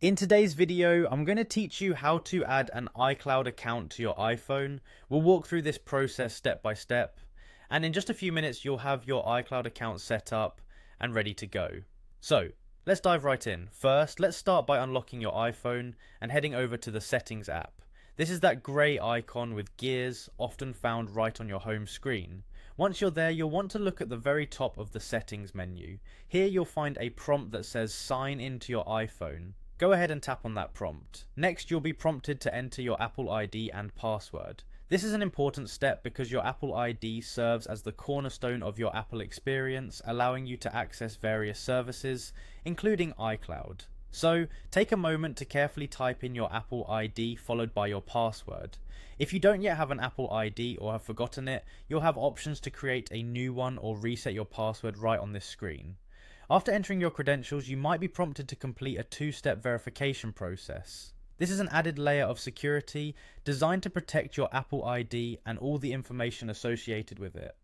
In today's video, I'm going to teach you how to add an iCloud account to your iPhone. We'll walk through this process step by step, and in just a few minutes you'll have your iCloud account set up and ready to go. So, let's dive right in. First, let's start by unlocking your iPhone and heading over to the Settings app. This is that grey icon with gears, often found right on your home screen. Once you're there, you'll want to look at the very top of the Settings menu. Here you'll find a prompt that says Sign into your iPhone. Go ahead and tap on that prompt. Next, you'll be prompted to enter your Apple ID and password. This is an important step because your Apple ID serves as the cornerstone of your Apple experience, allowing you to access various services, including iCloud. So, take a moment to carefully type in your Apple ID followed by your password. If you don't yet have an Apple ID or have forgotten it, you'll have options to create a new one or reset your password right on this screen. After entering your credentials, you might be prompted to complete a two-step verification process. This is an added layer of security designed to protect your Apple ID and all the information associated with it.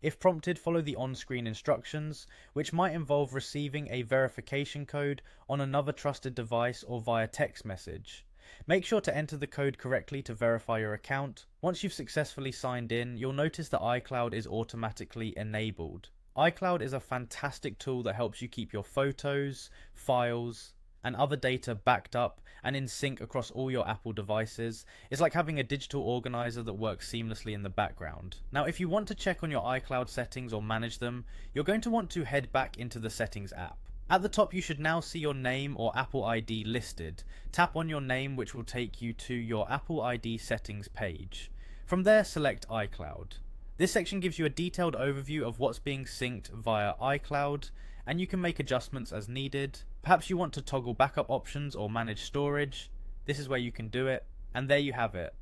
If prompted, follow the on-screen instructions, which might involve receiving a verification code on another trusted device or via text message. Make sure to enter the code correctly to verify your account. Once you've successfully signed in, you'll notice that iCloud is automatically enabled. iCloud is a fantastic tool that helps you keep your photos, files, and other data backed up and in sync across all your Apple devices. It's like having a digital organizer that works seamlessly in the background. Now, if you want to check on your iCloud settings or manage them, you're going to want to head back into the Settings app. At the top, you should now see your name or Apple ID listed. Tap on your name, which will take you to your Apple ID settings page. From there, select iCloud. This section gives you a detailed overview of what's being synced via iCloud, and you can make adjustments as needed. Perhaps you want to toggle backup options or manage storage. This is where you can do it, and there you have it.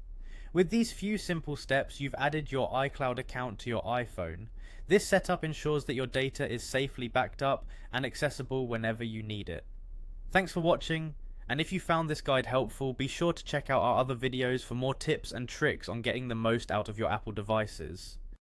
With these few simple steps, you've added your iCloud account to your iPhone. This setup ensures that your data is safely backed up and accessible whenever you need it. Thanks for watching, and if you found this guide helpful, be sure to check out our other videos for more tips and tricks on getting the most out of your Apple devices.